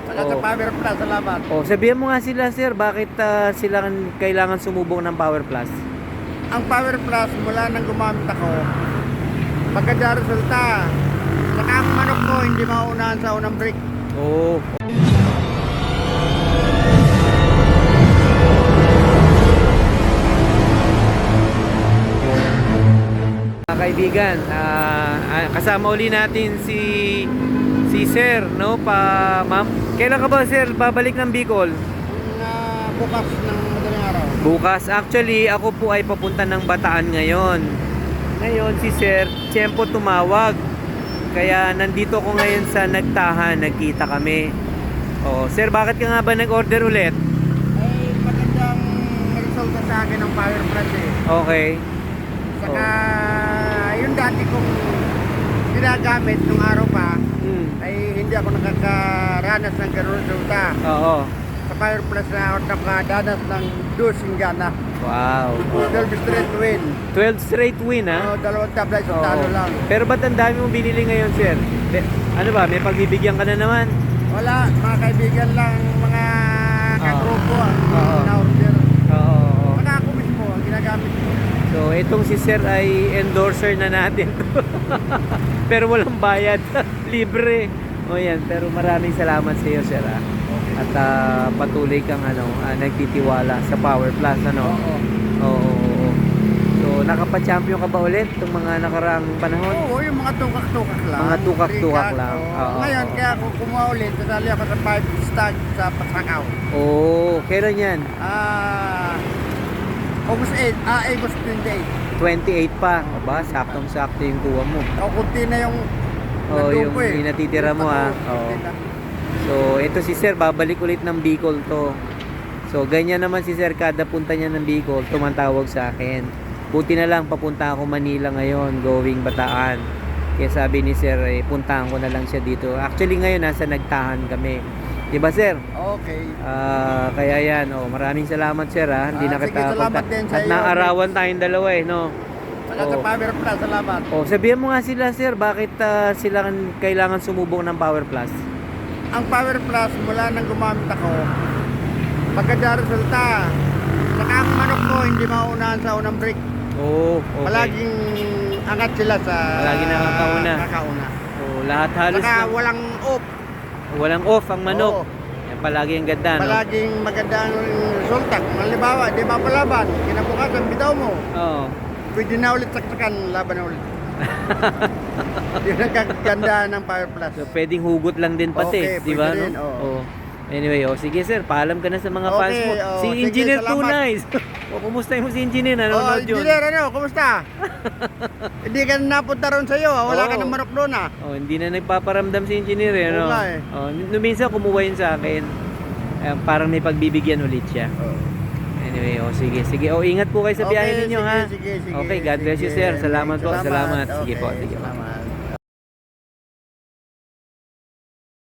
Saka sa Power Plus, salamat. Oh, sabihan mo nga sila, sir, bakit sila kailangan sumubok ng Power Plus? Ang Power Plus, mula nang gumamit ako, maganda resulta. Saka ang manok ko, hindi maunahan sa unang break. Oh. Mga kaibigan, kasama uli natin si Sir, no? Ma'am. Kailan ka ba, Sir, babalik ng Bicol? Bukas ng madaling araw. Bukas. Actually, ako po ay papunta ng Bataan ngayon. Ngayon, si Sir, tiyempo tumawag. Kaya nandito ko ngayon sa Nagtahan, nagkita kami. Oh, Sir, bakit ka nga ba nag-order ulit? Ay, magandang resulta sa akin ng Power Plus eh. Okay. Saka, yung dati kong ginagamit nung araw pa, ay hindi ako nakakaranas ng ganun resulta. Oo. Sa Power Plus na ako nakadanas ng dosing gana. Wow. 12 straight win. 12 straight win, ha? Dalawang tabla, isang Oo. talo lang. Pero ba't ang dami mong binili ngayon, Sir? Ano ba, may pagbibigyan ka na naman? Wala, mga kaibigan lang, mga kagrupo ang Oo. na-order. Oo. Mga ako mismo, ang ginagamit ko. So, itong si Sir ay endorser na natin. Pero walang bayad. Libre. O yan, pero maraming salamat sa iyo, Sir, ha? At patuloy kang nagtitiwala sa Power Plus, ano? Oo. So, nakapa-champion ka ba ulit itong mga nakaraang panahon? Oo, yung mga tukak-tukak lang. Mga tukak-tukak lang. Oo. Ngayon, kaya ako kumuha ulit, kasali ako sa 5 stag sa Pasakaw. Oo, kailan yan? August 8, August 28. 28 pa. Aba, saktong-sakto yung kuha mo. O, kunti na yung Oo, nandun yung ko eh. natitira mo, ha? Oo. Kunti na. So, ito si Sir, babalik ulit ng Bicol to. So, ganyan naman si Sir, kada punta niya ng Bicol, tumatawag sa akin. Buti na lang, papunta ako Manila ngayon, going Bataan. Kaya sabi ni Sir, puntahan ko na lang siya dito. Actually, ngayon, nasa Nagtahan kami. Diba, Sir? Okay. Kaya yan, maraming salamat, Sir, ha? Hindi na Sige, kita salamat din sa At iyo. naarawan tayong dalawa, no? Saka sa Power Plus, salamat. Sabihan mo nga sila, Sir, bakit sila kailangan sumubok ng Power Plus? Ang Power Plus, mula nang gumamit ako, maganda resulta. Saka ang manok ko, hindi maunahan sa unang break. Oh, okay. Palaging angat sila sa Palagi nakakauna. Kakauna. Lahat halos Saka walang off. walang off ang manok. Oo. Yan palagi ang ganda, no? Palaging maganda ang resulta. Kung halimbawa, di mapalaban, kinabukasan, bitaw mo. Oo. Pwede na ulit saksakan, laban na ulit. Yun ang kaganda ng Power Plus. So, pwedeng hugot lang din pati, Okay, di ba? pwede No? rin, oo. Oo. Anyway, sige Sir, paalam ka na sa mga Okay, fans mo. Si sige, Engineer salamat. Tunay. Kumusta mo si Engineer? Nanonood yun? Engineer, kumusta? Hindi ka napunta ron sa'yo, wala ka Oo. ng manok doon Hindi na nagpaparamdam si Engineer, no? Oo nga eh. Nung minsan kumuha yun sa akin. Parang may pagbibigyan ulit siya. Anyway, sige. Ingat po kayo sa biyahe ninyo, ha? Sige. Okay, God bless you, Sir. Salamat po. Salamat. Sige Okay, po. Sige po. salamat.